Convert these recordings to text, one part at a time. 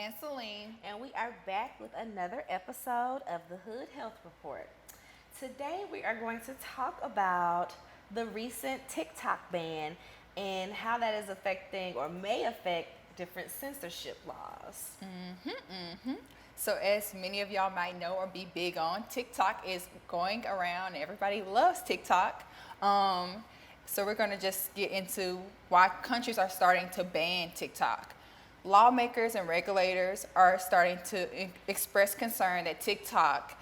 And Celine. And we are back with another episode of the Hood Health Report. Today we are going to talk about the recent TikTok ban and how that is affecting or may affect different censorship laws. So as many of y'all might know or be big on, TikTok is going around. Everybody loves TikTok. So we're going to just get into why countries are starting to ban TikTok. Lawmakers and regulators are starting to express concern that TikTok,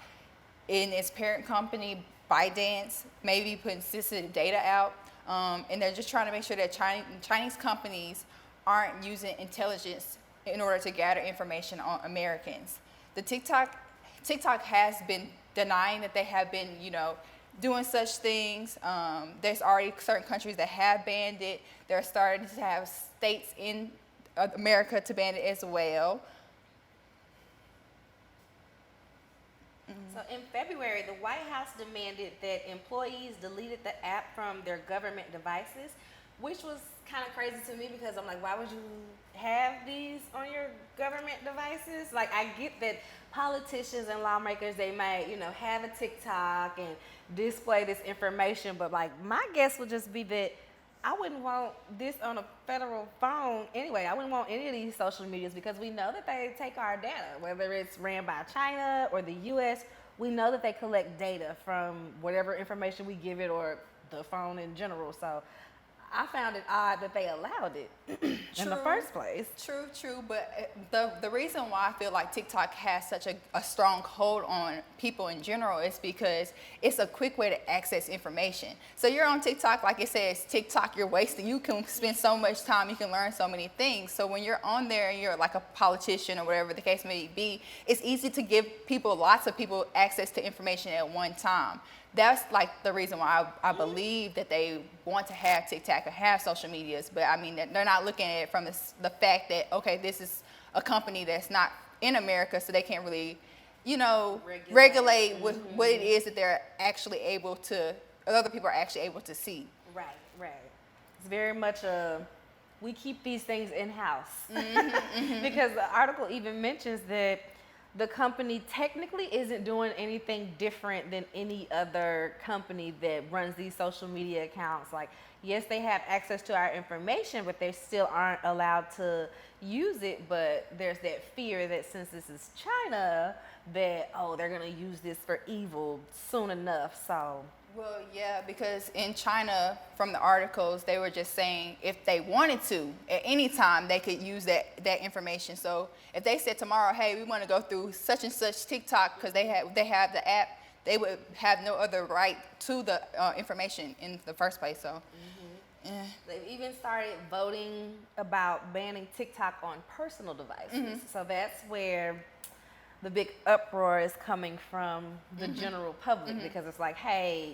in its parent company ByteDance, may be putting sensitive data out, and they're just trying to make sure that Chinese companies aren't using intelligence in order to gather information on Americans. The TikTok has been denying that they have been, doing such things. There's already certain countries that have banned it. They're starting to have states in America to ban it as well. So in February, the White House demanded that employees deleted the app from their government devices, which was kind of crazy to me because I'm like, why would you have these on your government devices? Like, I get that politicians and lawmakers, they might, have a TikTok and display this information, but like, my guess would just be that I wouldn't want this on a federal phone anyway. I wouldn't want any of these social medias because we know that they take our data, whether it's ran by China or the US. We know that they collect data from whatever information we give it or the phone in general. So I found it odd that they allowed it in the first place. True. But the reason why I feel like TikTok has such a strong hold on people in general is because it's a quick way to access information. So you're on TikTok, like it says, TikTok, you're wasting. You can spend so much time, you can learn so many things. So when you're on there and you're like a politician or whatever the case may be, it's easy to give lots of people access to information at one time. That's like the reason why I believe that they want to have TikTok or have social medias. But I mean, they're not looking at it from the fact that, okay, this is a company that's not in America, so they can't really, regulate what it is that they're actually able to, other people are actually able to see. Right. It's very much we keep these things in-house. Because the article even mentions that the company technically isn't doing anything different than any other company that runs these social media accounts. Like, yes, they have access to our information, but they still aren't allowed to use it. But there's that fear that since this is China, that, they're going to use this for evil soon enough. So. Well, yeah, because in China, from the articles, they were just saying if they wanted to, at any time, they could use that information. So if they said tomorrow, hey, we want to go through such and such TikTok because they have the app, they would have no other right to the information in the first place. So they've even started voting about banning TikTok on personal devices. So that's where the big uproar is coming from the general public because it's like, hey,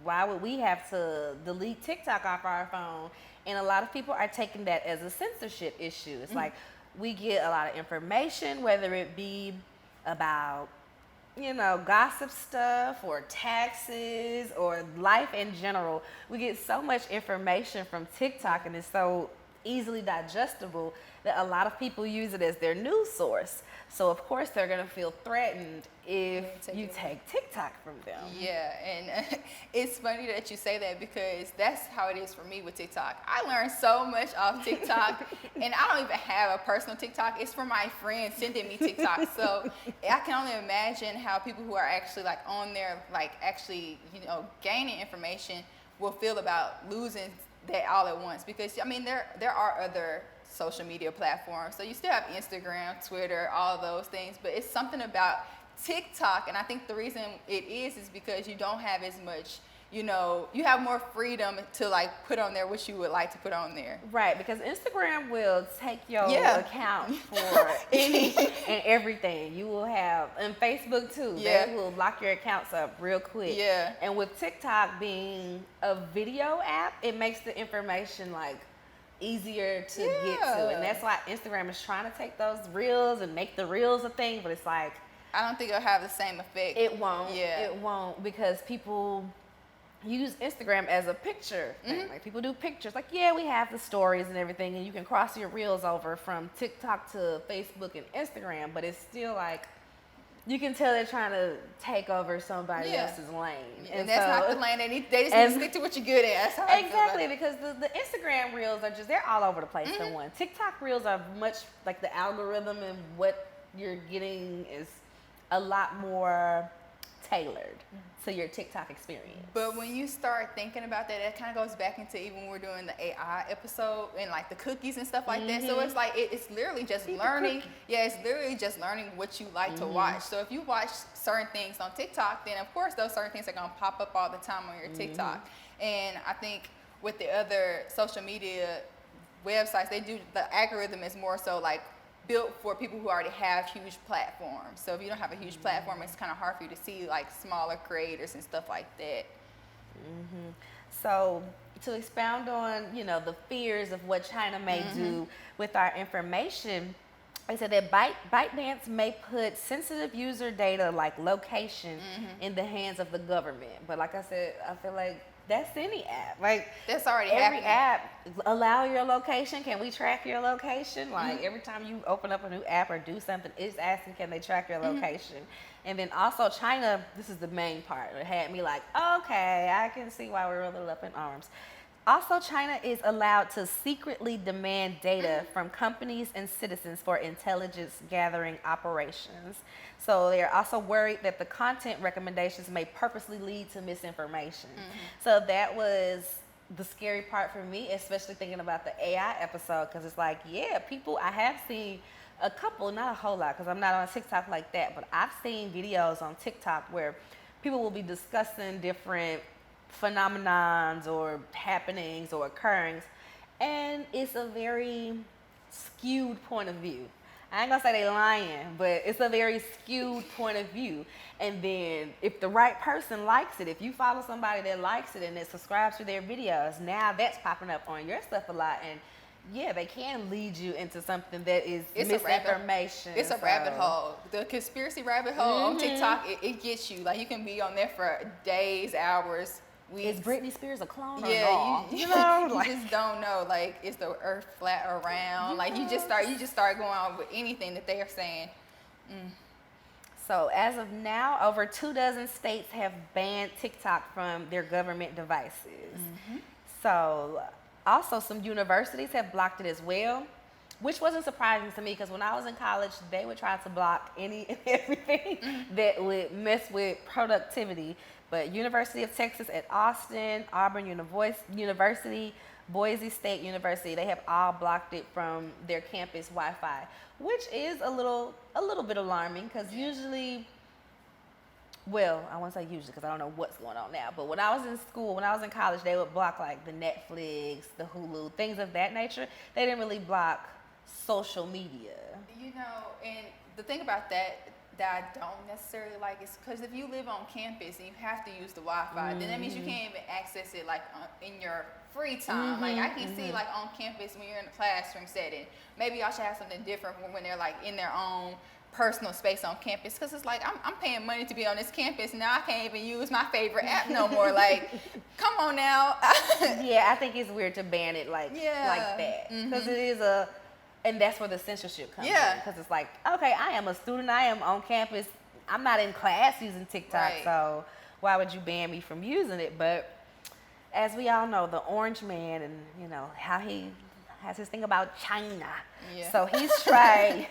why would we have to delete TikTok off our phone? And a lot of people are taking that as a censorship issue. It's like we get a lot of information, whether it be about, gossip stuff or taxes or life in general. We get so much information from TikTok and it's so easily digestible that a lot of people use it as their news source. So of course they're gonna feel threatened if you take TikTok from them. Yeah, and it's funny that you say that because that's how it is for me with TikTok. I learned so much off TikTok, and I don't even have a personal TikTok. It's from my friends sending me TikTok. So I can only imagine how people who are actually like on there, like actually, gaining information will feel about losing that all at once. Because I mean, there are other social media platforms. So you still have Instagram, Twitter, all of those things, but it's something about TikTok, and I think the reason it is because you don't have as much, you have more freedom to like put on there what you would like to put on there. Right, because Instagram will take your account for any and everything. You will have, and Facebook too, they will lock your accounts up real quick. Yeah. And with TikTok being a video app, it makes the information like easier to get to, and that's why Instagram is trying to take those reels and make the reels a thing, but it's like I don't think it'll have the same effect. It won't. It won't, because people use Instagram as a picture thing. Like people do pictures. Like, yeah, we have the stories and everything, and you can cross your reels over from TikTok to Facebook and Instagram, but it's still like you can tell they're trying to take over somebody else's lane. And that's not the lane. They just need to stick to what you're good at. That's how I feel about it. Because the Instagram reels are just, they're all over the place for one. TikTok reels are much like the algorithm, and what you're getting is a lot more tailored to your TikTok experience. But when you start thinking about that, it kind of goes back into even when we're doing the AI episode and like the cookies and stuff like that. So it's like it's literally just learning. Yeah, it's literally just learning what you like to watch. So if you watch certain things on TikTok, then of course those certain things are gonna pop up all the time on your TikTok. And I think with the other social media websites, they do, the algorithm is more so like built for people who already have huge platforms. So if you don't have a huge platform, it's kind of hard for you to see like smaller creators and stuff like that. So to expound on, the fears of what China may do with our information, I said that ByteDance may put sensitive user data like location in the hands of the government. But like I said, I feel like that's any app. Like that's already every happening. app allow your location. Can we track your location? Like every time you open up a new app or do something, it's asking, can they track your location? And then also China, this is the main part. It had me like, okay, I can see why we're a little up in arms. Also, China is allowed to secretly demand data from companies and citizens for intelligence gathering operations. So they're also worried that the content recommendations may purposely lead to misinformation. So that was the scary part for me, especially thinking about the AI episode, because it's like, yeah, people, I have seen a couple, not a whole lot, because I'm not on TikTok like that, but I've seen videos on TikTok where people will be discussing different phenomenons or happenings or occurrings, and it's a very skewed point of view. I ain't gonna say they lying, but it's a very skewed point of view. And then if the right person likes it, if you follow somebody that likes it and that subscribes to their videos, now that's popping up on your stuff a lot. And yeah, they can lead you into something that is misinformation. It's a rabbit hole. The conspiracy rabbit hole on TikTok, it gets you. Like you can be on there for days, hours, weeks. Is Britney Spears a clone or not? You just don't know. Like, is the earth flat or round? Like you just start going on with anything that they are saying. So as of now, over 24 states have banned TikTok from their government devices. So also some universities have blocked it as well, which wasn't surprising to me, because when I was in college, they would try to block any and everything that would mess with productivity. But University of Texas at Austin, Auburn University, Boise State University, they have all blocked it from their campus Wi-Fi, which is a little bit alarming, because usually, well, I won't say usually because I don't know what's going on now, but when I was in school, when I was in college, they would block like the Netflix, the Hulu, things of that nature. They didn't really block social media. And the thing about that I don't necessarily like is because if you live on campus and you have to use the Wi-Fi, then that means you can't even access it like in your free time. Like I can see like on campus when you're in a classroom setting, maybe y'all should have something different when they're like in their own personal space on campus, because it's like I'm paying money to be on this campus, now I can't even use my favorite app no more. Like, come on now. Yeah, I think it's weird to ban it like that, because it is and that's where the censorship comes in, because it's like, okay, I am a student, I am on campus, I'm not in class using TikTok, so why would you ban me from using it? But as we all know, the Orange Man, and how he has his thing about China, so he's tried.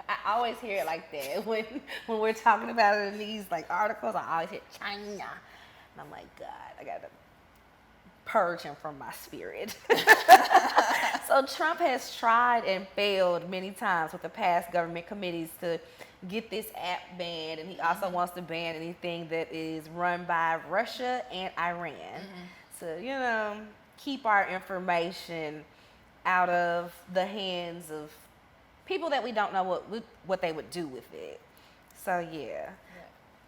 I always hear it like that when we're talking about it in these like articles. I always hear China, and I'm like, God, I gotta purge him from my spirit. So Trump has tried and failed many times with the past government committees to get this app banned, and he also wants to ban anything that is run by Russia and Iran. So keep our information out of the hands of people that we don't know what they would do with it. So yeah.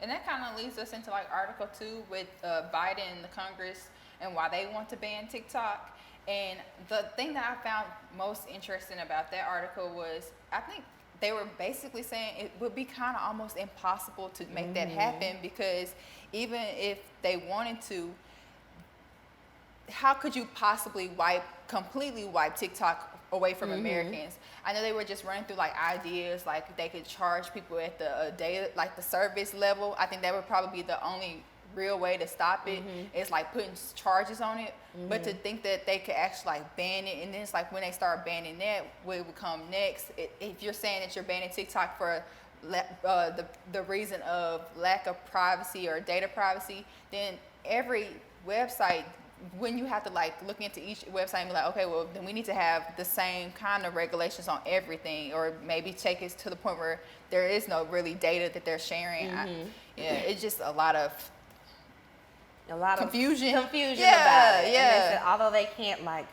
And that kind of leads us into like Article 2 with Biden and the Congress and why they want to ban TikTok. And the thing that I found most interesting about that article was, I think they were basically saying it would be kind of almost impossible to make that happen, because even if they wanted to, how could you possibly completely wipe TikTok away from Americans? I know they were just running through like ideas, like they could charge people at the data, like the service level. I think that would probably be the only real way to stop it, is like putting charges on it. But to think that they could actually like ban it, and then it's like when they start banning that, what would come next? If you're saying that you're banning TikTok for the reason of lack of privacy or data privacy, then every website, when you have to like look into each website and be like, okay, well then we need to have the same kind of regulations on everything, or maybe take it to the point where there is no really data that they're sharing. Yeah, it's just a lot of confusion about it. And they said, although they can't like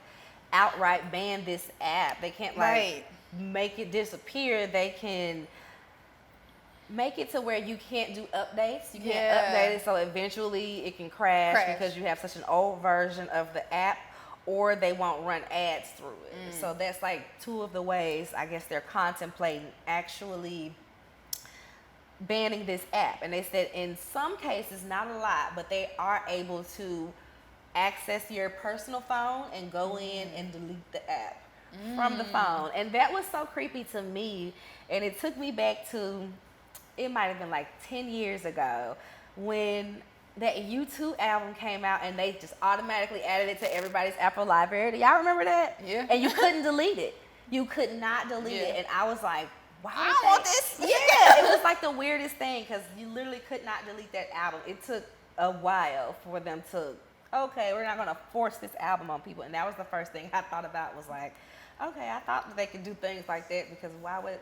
outright ban this app, they can't like make it disappear, they can make it to where you can't do updates. You can't update it, so eventually it can crash because you have such an old version of the app, or they won't run ads through it. So that's like two of the ways I guess they're contemplating actually banning this app. And they said in some cases, not a lot, but they are able to access your personal phone and go in and delete the app from the phone. And that was so creepy to me, and it took me back to, it might have been like 10 years ago when that U2 album came out and they just automatically added it to everybody's Apple library. Do y'all remember that? Yeah. And you couldn't delete it. You could not delete it. And I was like, wow. I want this. Yeah. It was like the weirdest thing because you literally could not delete that album. It took a while for them to, okay, we're not going to force this album on people. And that was the first thing I thought about, was like, okay, I thought that they could do things like that, because why would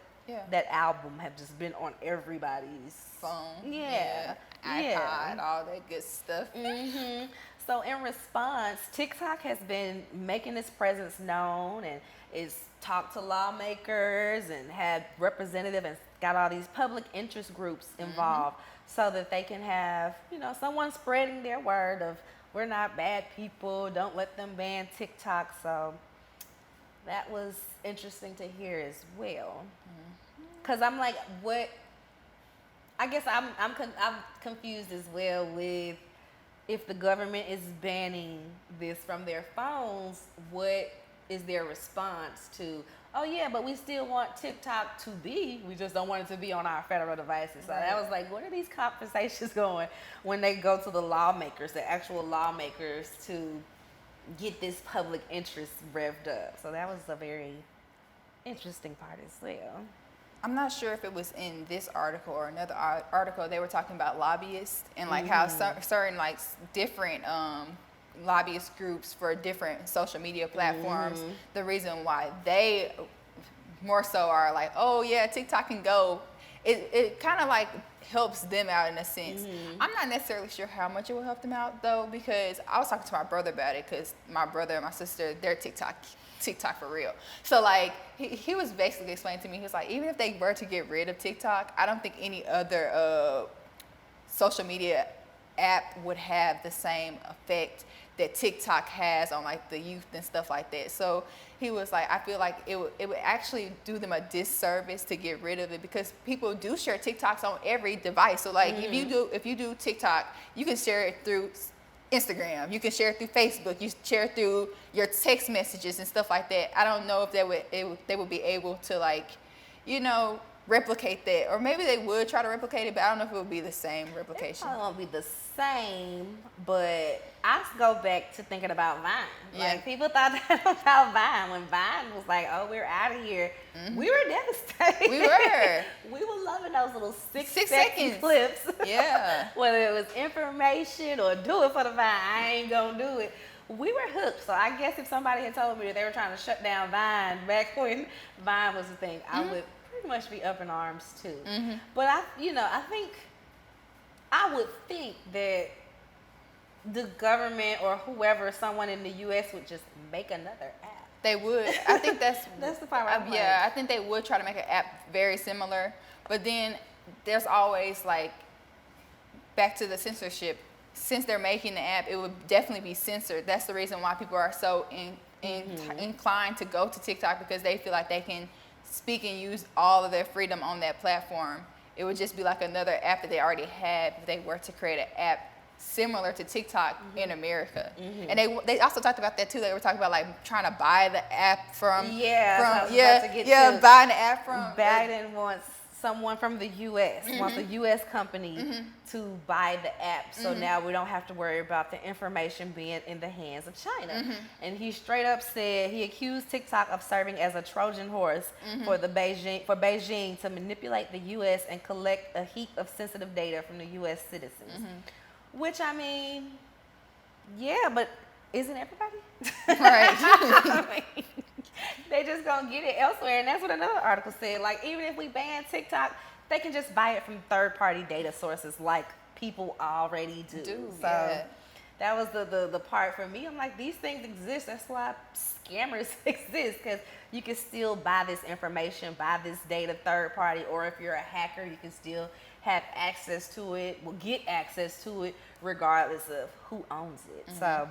that album have just been on everybody's phone, iPod, all that good stuff. So in response, TikTok has been making its presence known, and is talked to lawmakers and had representatives and got all these public interest groups involved, so that they can have, you know, someone spreading their word of, we're not bad people, don't let them ban TikTok. So that was interesting to hear as well. Because I'm like, what? I guess I'm confused as well with, if the government is banning this from their phones, what is their response to, oh yeah, but we still want TikTok to be, we just don't want it to be on our federal devices. So that was like, what are these conversations going when they go to the lawmakers, the actual lawmakers, to get this public interest revved up? So that was a very interesting part as well. I'm not sure if it was in this article or another article. They were talking about lobbyists and like how certain like different lobbyist groups for different social media platforms, the reason why they more so are like, oh yeah, TikTok can go, it kind of like helps them out in a sense. I'm not necessarily sure how much it will help them out though, because I was talking to my brother about it, because my brother and my sister, they're TikTok for real. So like he was basically explaining to me, he was like, even if they were to get rid of TikTok, I don't think any other social media app would have the same effect that TikTok has on like the youth and stuff like that. So he was like, I feel like it would actually do them a disservice to get rid of it, because people do share TikToks on every device. So like if you do TikTok, you can share it through Instagram, you can share it through Facebook, you share it through your text messages and stuff like that. I don't know if they would be able to, like, you know, replicate that, or maybe they would try to replicate it, but I don't know if it would be the same replication. It probably won't be the same, but I go back to thinking about Vine. Like, people thought that about Vine. When Vine was like, oh, we're out of here, we were devastated. We were. We were loving those little six second clips. Yeah. Whether it was information or do it for the Vine, I ain't gonna do it. We were hooked. So I guess if somebody had told me that they were trying to shut down Vine back when Vine was a thing, I would pretty much be up in arms too. But I would think that the government or whoever, someone in the U.S. would just make another app. They would. I think that's the part where I'm I think they would try to make an app very similar. But then there's always like, back to the censorship. Since they're making the app, it would definitely be censored. That's the reason why people are so inclined to go to TikTok, because they feel like they can speak and use all of their freedom on that platform. It would just be like another app that they already had if they were to create an app similar to TikTok in America. And they also talked about that too. They were talking about like trying to buy the app from buying the app from Biden wants someone from the U.S. wants a U.S. company to buy the app, so now we don't have to worry about the information being in the hands of China. And he straight up said he accused TikTok of serving as a Trojan horse for Beijing to manipulate the U.S. and collect a heap of sensitive data from the U.S. citizens. Which, I mean, yeah, but isn't everybody? Right. I mean, they just gonna get it elsewhere, and that's what another article said. Like, even if we ban TikTok, they can just buy it from third-party data sources, like people already do. So that was the part for me. I'm like, these things exist. That's why scammers exist, because you can still buy this information, buy this data third-party, or if you're a hacker, you can still have access to it. Will get access to it regardless of who owns it. So,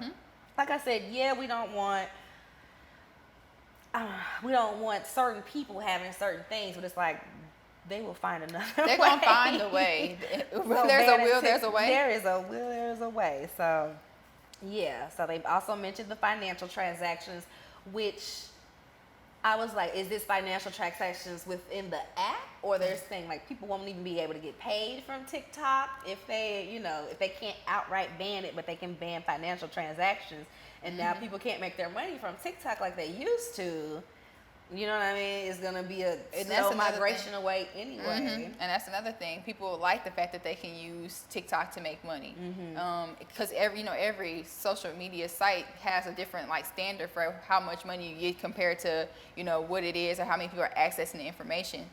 like I said, yeah, we don't want certain people having certain things, but it's like they will find another way. They're going to find a way. Where there's a will, there's a way. There is a will, there's a way. So, yeah. So they also mentioned the financial transactions, which I was like, is this financial transactions within the app, or there's thing like people won't even be able to get paid from TikTok if they, if they can't outright ban it, but they can ban financial transactions. And now people can't make their money from TikTok like they used to. You know what I mean? It's going to be a slow migration away anyway. And that's another thing. People like the fact that they can use TikTok to make money. Because every social media site has a different like standard for how much money you get compared to, what it is or how many people are accessing the information.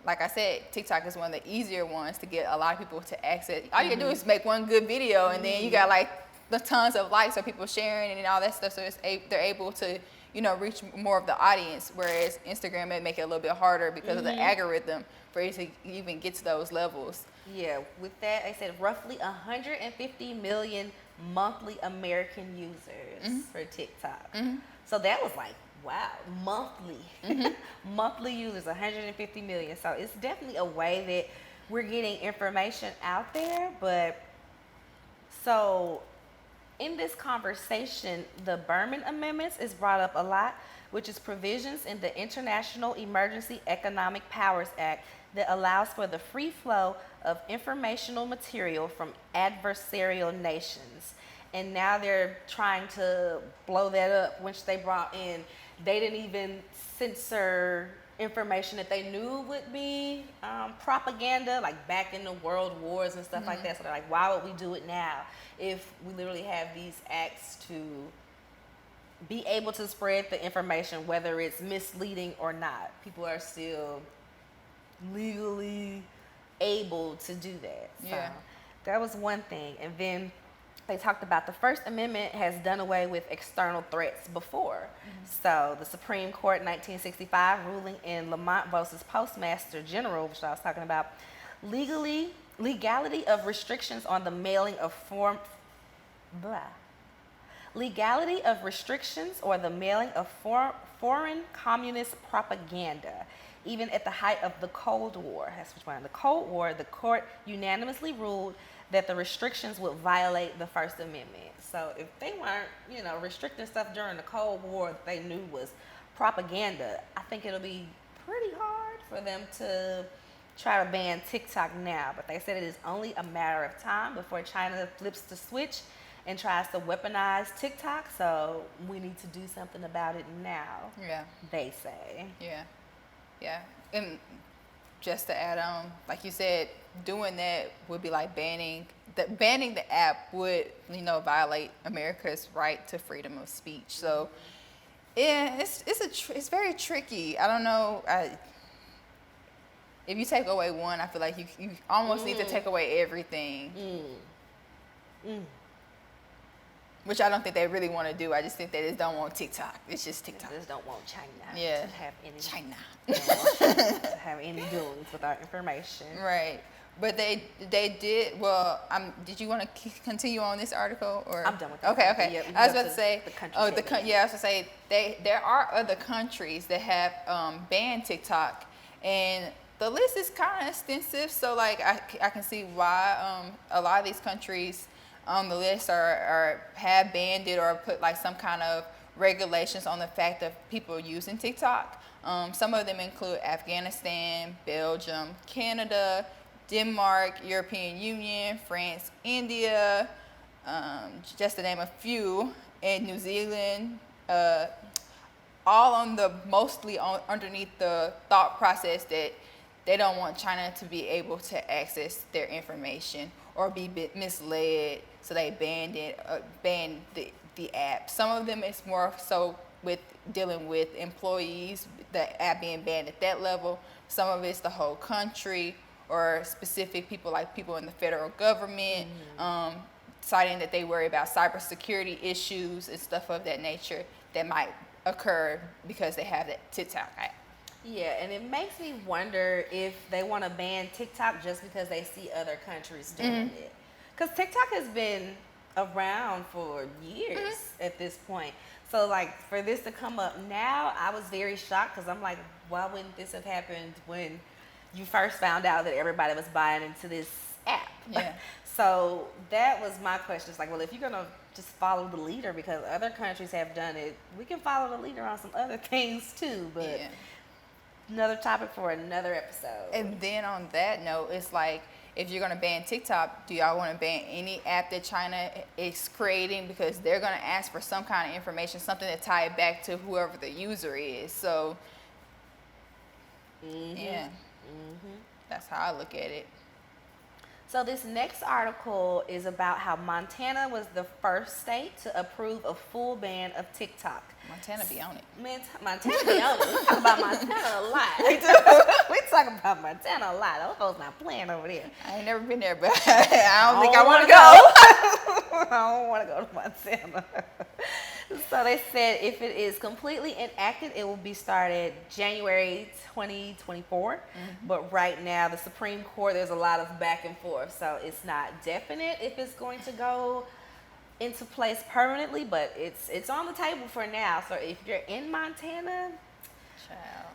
Like I said, TikTok is one of the easier ones to get a lot of people to access. All you do is make one good video, and then you got like the tons of likes of people sharing and all that stuff. So they're able to, reach more of the audience. Whereas Instagram may make it a little bit harder because of the algorithm for you to even get to those levels. Yeah, with that, I said roughly 150 million monthly American users for TikTok. So that was like, wow, monthly. Monthly users, 150 million. So it's definitely a way that we're getting information out there. But so in this conversation, the Berman Amendments is brought up a lot, which is provisions in the International Emergency Economic Powers Act that allows for the free flow of informational material from adversarial nations. And now they're trying to blow that up, which they brought in. They didn't even censor information that they knew would be propaganda, like back in the world wars and stuff like that. So they're like, why would we do it now if we literally have these acts to be able to spread the information, whether it's misleading or not? People are still legally able to do that. So that was one thing. And then they talked about the First Amendment has done away with external threats before. So the Supreme Court in 1965 ruling in Lamont versus Postmaster General, which I was talking about, legality of restrictions on the mailing of legality of restrictions or the mailing of foreign communist propaganda. Even at the height of the Cold War, that's which one? The Cold War, the court unanimously ruled that the restrictions would violate the First Amendment. So if they weren't, restricting stuff during the Cold War that they knew was propaganda, I think it'll be pretty hard for them to try to ban TikTok now. But they said it is only a matter of time before China flips the switch and tries to weaponize TikTok. So we need to do something about it now. Yeah. They say. Yeah. And just to add on, like you said, doing that would be like banning the app would, violate America's right to freedom of speech. So, yeah, it's very tricky. I don't know. If you take away one, I feel like you almost need to take away everything. Which I don't think they really want to do. I just think they just don't want TikTok. It's just TikTok. They just don't want China to have any to have any doings with our information. Right. But they did. Well, did you want to continue on this article, or I'm done with that. Okay. Yeah, I was about to say the country. I was about to say there are other countries that have banned TikTok, and the list is kind of extensive. So like I can see why a lot of these countries on the list or have banned it or put like some kind of regulations on the fact of people using TikTok. Some of them include Afghanistan, Belgium, Canada, Denmark, European Union, France, India, just to name a few, and New Zealand, all on the mostly underneath the thought process that they don't want China to be able to access their information or be misled, so they banned the app. Some of them is more so with dealing with employees, the app being banned at that level. Some of it's the whole country or specific people, like people in the federal government, citing that they worry about cybersecurity issues and stuff of that nature that might occur because they have that TikTok app. Yeah, and it makes me wonder if they want to ban TikTok just because they see other countries doing it. Because TikTok has been around for years at this point. So, like, for this to come up now, I was very shocked because I'm like, why wouldn't this have happened when you first found out that everybody was buying into this app? Yeah. So that was my question. It's like, well, if you're going to just follow the leader because other countries have done it, we can follow the leader on some other things too. But another topic for another episode. And then on that note, it's like, if you're going to ban TikTok, do y'all want to ban any app that China is creating? Because they're going to ask for some kind of information, something to tie it back to whoever the user is. So, that's how I look at it. So this next article is about how Montana was the first state to approve a full ban of TikTok. Montana be on it. Montana be on it. We talk about Montana a lot. We do. We talk about Montana a lot. Those folks not playing over there. I ain't never been there, but I don't think I want to go. I don't want to go to Montana. So they said if it is completely enacted, it will be started January 2024. But right now, the Supreme Court, there's a lot of back and forth. So it's not definite if it's going to go into place permanently, but it's on the table for now. So if you're in Montana,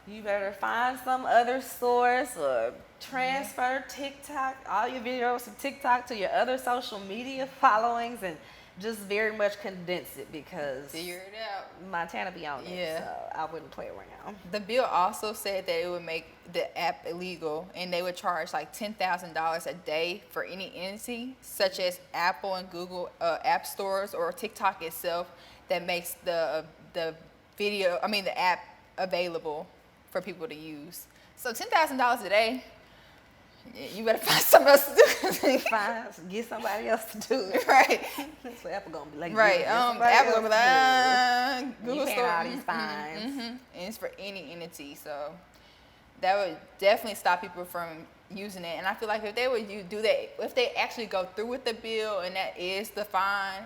you better find some other source or transfer TikTok, all your videos from TikTok to your other social media followings and just very much condense it because figure it out. Montana be on it, so I wouldn't play around. The bill also said that it would make the app illegal and they would charge like $10,000 a day for any entity, such as Apple and Google app stores or TikTok itself, that makes the app available for people to use. So $10,000 a day, you better find something else to do. Get somebody else to do it. Right. That's what Apple gonna be like. Right. Apple gonna be like, Google Store. Store. All these fines. And it's for any entity, so that would definitely stop people from using it. And I feel like if they would do that, if they actually go through with the bill and that is the fine,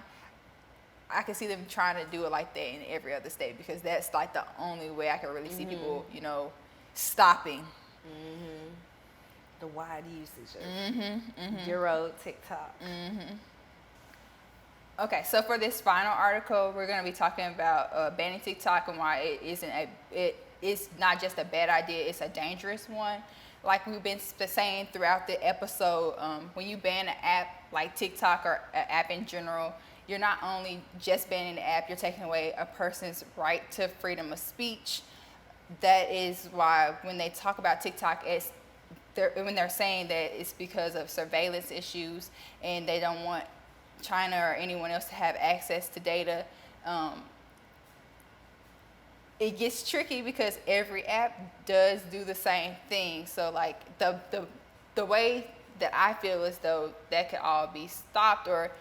I can see them trying to do it like that in every other state because that's like the only way I can really see people, stopping. The wide usage of Euro TikTok. Okay, so for this final article, we're going to be talking about banning TikTok and why it is not just a bad idea, it's a dangerous one. Like we've been saying throughout the episode, when you ban an app like TikTok or an app in general, you're not only just banning the app, you're taking away a person's right to freedom of speech. That is why when they talk about TikTok, when they're saying that it's because of surveillance issues and they don't want China or anyone else to have access to data, it gets tricky because every app does do the same thing. So like the way that I feel as though that could all be stopped or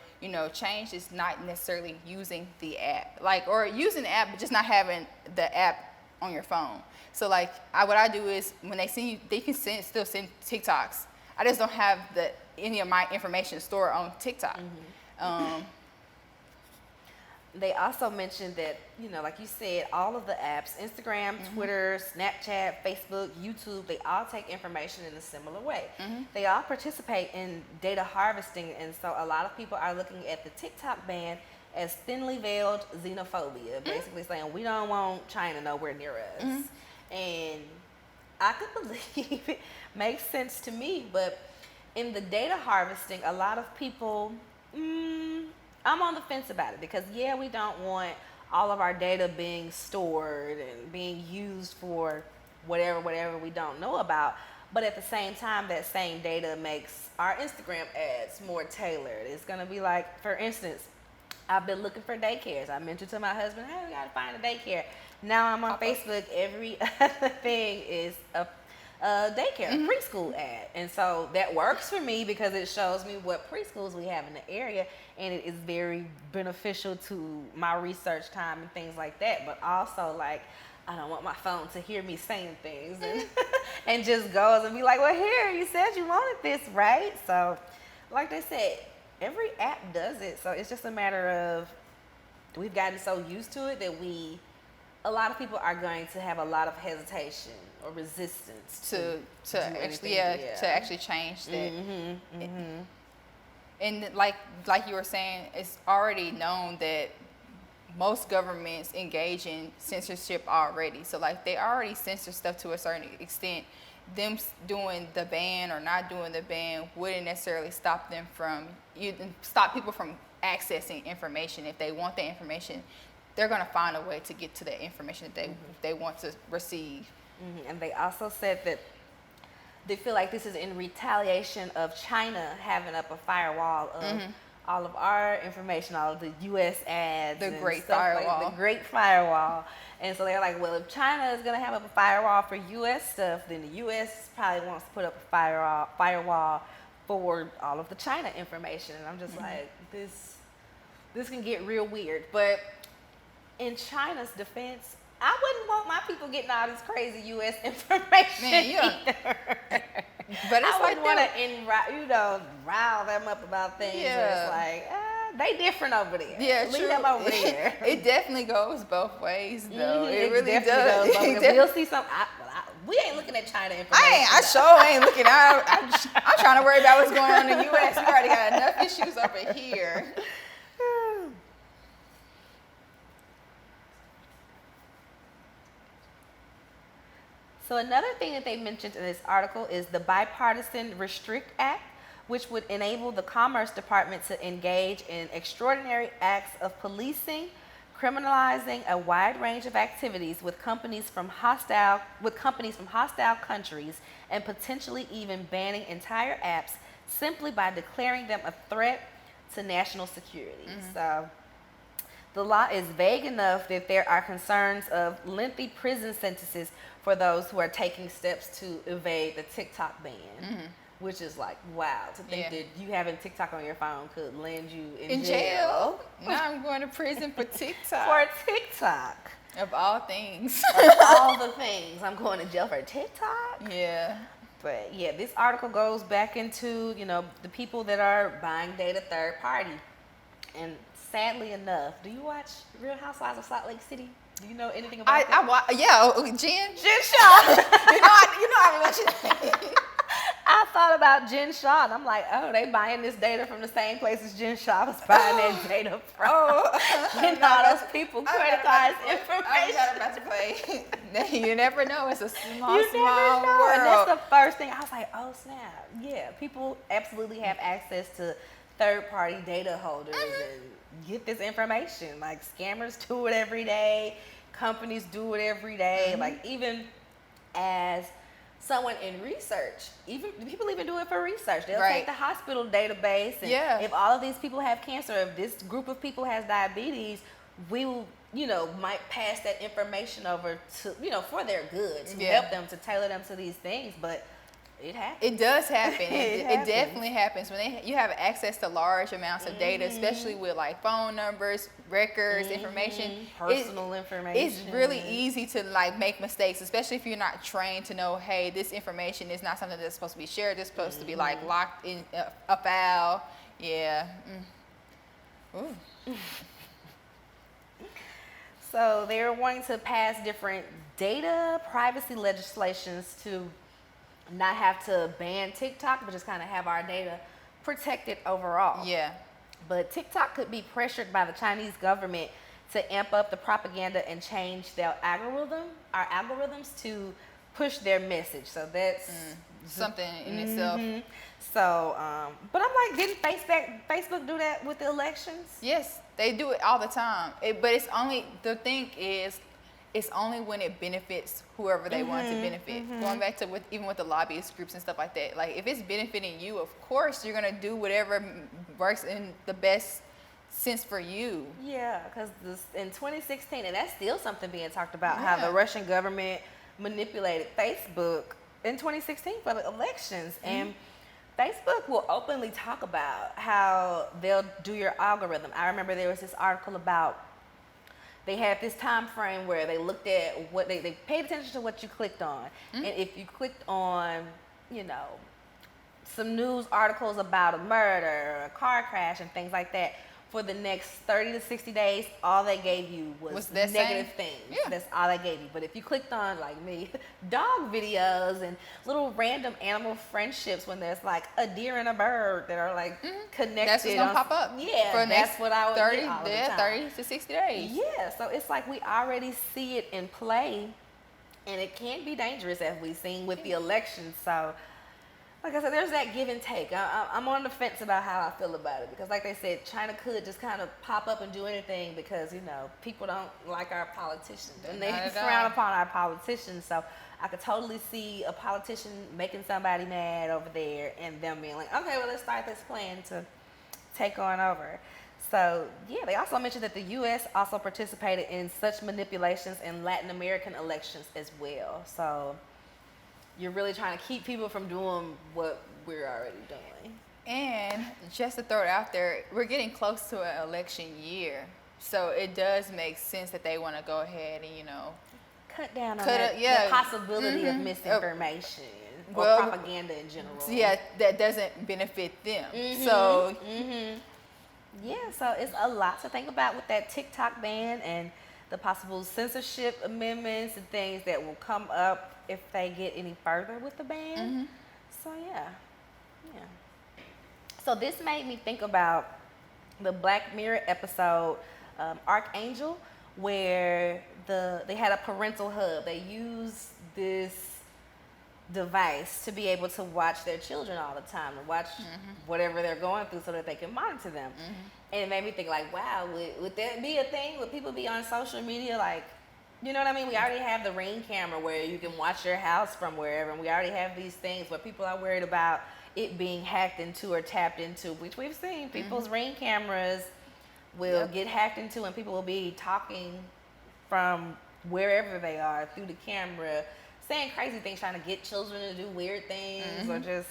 changed is not necessarily using the app, or using the app but just not having the app on your phone. So like what I do is when they send you, they can still send TikToks. I just don't have any of my information stored on TikTok. They also mentioned that, like you said, all of the apps, Instagram, Twitter, Snapchat, Facebook, YouTube, they all take information in a similar way. They all participate in data harvesting, and so a lot of people are looking at the TikTok ban as thinly veiled xenophobia, basically saying we don't want China nowhere near us. And I could believe it makes sense to me, but in the data harvesting, a lot of people I'm on the fence about it because yeah, we don't want all of our data being stored and being used for whatever we don't know about. But at the same time, that same data makes our Instagram ads more tailored. It's gonna be like, for instance, I've been looking for daycares. I mentioned to my husband, hey, we gotta find a daycare. Now I'm on Facebook. Every other thing is a daycare, preschool ad. And so that works for me because it shows me what preschools we have in the area, and it is very beneficial to my research time and things like that. But also, like, I don't want my phone to hear me saying things and, and just goes and be like, well, here, you said you wanted this, right? So, like they said, every app does it. So it's just a matter of we've gotten so used to it that a lot of people are going to have a lot of hesitation or resistance to actually change that. And like you were saying, it's already known that most governments engage in censorship already. So like they already censor stuff to a certain extent. Them doing the ban or not doing the ban wouldn't necessarily stop people from accessing information. If they want the information, they're going to find a way to get to the information that they want to receive. And they also said that they feel like this is in retaliation of China having up a firewall of all of our information, all of the U.S. ads, the and Great stuff Firewall. like the Great Firewall. And so they're like, well, if China is going to have up a firewall for U.S. stuff, then the U.S. probably wants to put up a firewall for all of the China information. And I'm just like, this can get real weird. But in China's defense, I wouldn't want my people getting all this crazy U.S. information either. But it's I like want to, rile them up about things. Yeah. Where it's like, they different over there. Yeah, leave them over there. It definitely goes both ways, though. It really does. Goes both ways. We'll see some. We ain't looking at China information. I sure ain't looking. I'm trying to worry about what's going on in the U.S. We already got enough issues over here. So another thing that they mentioned in this article is the Bipartisan Restrict Act, which would enable the Commerce Department to engage in extraordinary acts of policing, criminalizing a wide range of activities with companies from hostile countries, and potentially even banning entire apps simply by declaring them a threat to national security. So the law is vague enough that there are concerns of lengthy prison sentences for those who are taking steps to evade the TikTok ban, which is like, wow, to think that you having TikTok on your phone could land you in jail. Now I'm going to prison for TikTok. For TikTok. Of all things. Of all the things. I'm going to jail for TikTok. Yeah. But yeah, this article goes back into, the people that are buying data third party. And sadly enough, do you watch Real Housewives of Salt Lake City? Do you know anything about that? Jen Shaw. I watch it. I thought about Jen Shaw, and I'm like, oh, they buying this data from the same place as Jen Shaw was buying that data from. All those people credit cards information. I'm about to play. You never know. It's a small world. And that's the first thing. I was like, oh, snap. Yeah, people absolutely have access to third-party data holders and get this information. Like, scammers do it every day. Companies do it every day. Like, even as someone in research, even people even do it for research. They'll take the hospital database, and if all of these people have cancer, if this group of people has diabetes, we will, might pass that information over to, for their good, to help them, to tailor them to these things. But it happens. It does happen. It definitely happens when you have access to large amounts of data, especially with like phone numbers, records, information, personal information. It's really easy to like make mistakes, especially if you're not trained to know, hey, this information is not something that's supposed to be shared. It's supposed to be like locked in a file. Yeah. Ooh. So they're wanting to pass different data privacy legislations to not have to ban TikTok, but just kind of have our data protected overall. Yeah. But TikTok could be pressured by the Chinese government to amp up the propaganda and change our algorithms to push their message. So something in itself. So, but I'm like, didn't Facebook do that with the elections? Yes, they do it all the time. But it's only, the thing is, it's only when it benefits whoever they want to benefit. Going back to even with the lobbyist groups and stuff like that. Like if it's benefiting you, of course you're gonna do whatever works in the best sense for you. Yeah, because in 2016, and that's still something being talked about, how the Russian government manipulated Facebook in 2016 for the elections. And Facebook will openly talk about how they'll do your algorithm. I remember there was this article about, they had this time frame where they looked at what they paid attention to what you clicked on. And if you clicked on, you know, some news articles about a murder, a car crash, and things like that, for the next 30 to 60 days, all they gave you was negative things. Yeah. That's all they gave you. But if you clicked on, like me, dog videos and little random animal friendships, when there's like a deer and a bird that are like connected. That's what's going to pop up. Yeah, for that's what I would 30, get all the time. 30 to 60 days. Yeah, so it's like we already see it in play, and it can be dangerous, as we've seen with the elections. So, like I said, there's that give and take. I'm on the fence about how I feel about it, because like they said, China could just kind of pop up and do anything because, you know, people don't like our politicians and they frown upon our politicians. So I could totally see a politician making somebody mad over there and them being like, okay, well, let's start this plan to take on over. So, yeah, they also mentioned that the U.S. also participated in such manipulations in Latin American elections as well. So you're really trying to keep people from doing what we're already doing. And just to throw it out there, we're getting close to an election year. So it does make sense that they want to go ahead and, you know, cut down on the possibility of misinformation or propaganda in general. Yeah, that doesn't benefit them. So yeah, so it's a lot to think about with that TikTok ban and the possible censorship amendments and things that will come up if they get any further with the ban. So yeah. So this made me think about the Black Mirror episode Archangel, where they had a parental hub. They used this device to be able to watch their children all the time, to watch whatever they're going through so that they can monitor them. And it made me think like, wow, would that be a thing? Would people be on social media like, you know what I mean? We already have the Ring camera where you can watch your house from wherever, and we already have these things where people are worried about it being hacked into or tapped into, which we've seen. People's Ring cameras will get hacked into, and people will be talking from wherever they are through the camera, saying crazy things, trying to get children to do weird things, or just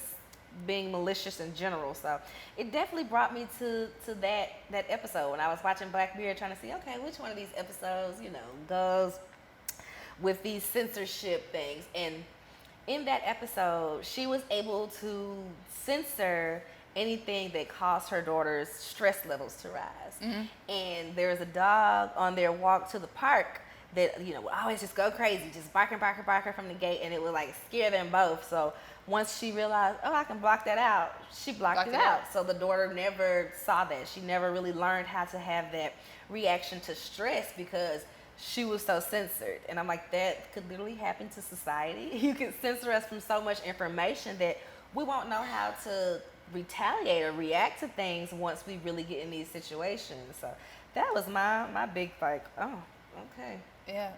being malicious in general. So it definitely brought me to that episode when I was watching Black Mirror, trying to see, okay, which one of these episodes, you know, goes with these censorship things. And in that episode, she was able to censor anything that caused her daughter's stress levels to rise. And there was a dog on their walk to the park that, you know, would always just go crazy, just barking from the gate, and it would like scare them both. So once she realized, oh, I can block that out, she blocked it out. So the daughter never saw that. She never really learned how to have that reaction to stress because she was so censored. And I'm like, that could literally happen to society. You can censor us from so much information that we won't know how to retaliate or react to things once we really get in these situations. So that was my big like, oh, okay. Yeah,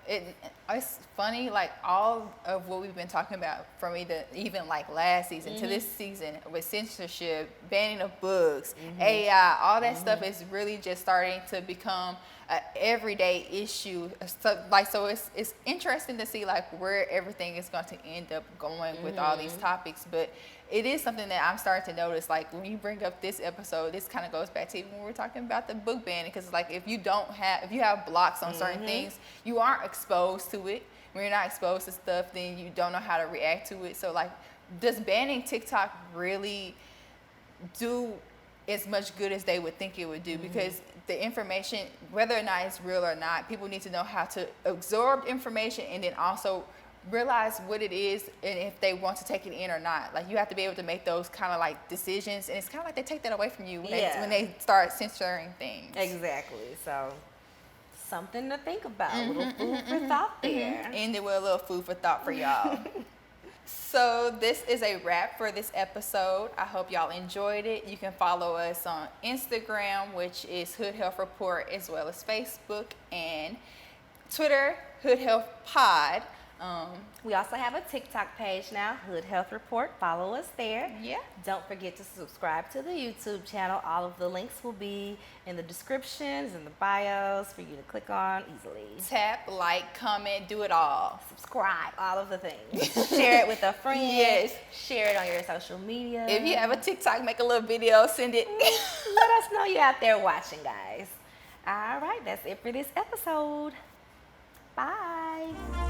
it's funny, like all of what we've been talking about from even like last season to this season with censorship, banning of books, AI, all that stuff is really just starting to become an everyday issue. So it's interesting to see like where everything is going to end up going with all these topics, but it is something that I'm starting to notice. Like when you bring up this episode, this kind of goes back to even when we were talking about the book banning, because like if you have blocks on certain things, you aren't exposed to it. When you're not exposed to stuff, then you don't know how to react to it. So like, does banning TikTok really do as much good as they would think it would do? Because the information, whether or not it's real or not, people need to know how to absorb information and then also realize what it is and if they want to take it in or not. Like you have to be able to make those kind of like decisions, and it's kind of like they take that away from you when they start censoring things. Exactly. So something to think about. A little food for thought there. Ended with a little food for thought for y'all. So this is a wrap for this episode. I hope y'all enjoyed it. You can follow us on Instagram, which is Hood Health Report, as well as Facebook and Twitter, Hood Health Pod. We also have a TikTok page now, Hood Health Report. Follow us there. Yeah. Don't forget to subscribe to the YouTube channel. All of the links will be in the descriptions and the bios for you to click on easily. Tap, like, comment, do it all. Subscribe, all of the things. Share it with a friend. Yes. Share it on your social media. If you have a TikTok, make a little video, send it. Let us know you're out there watching, guys. All right, that's it for this episode. Bye.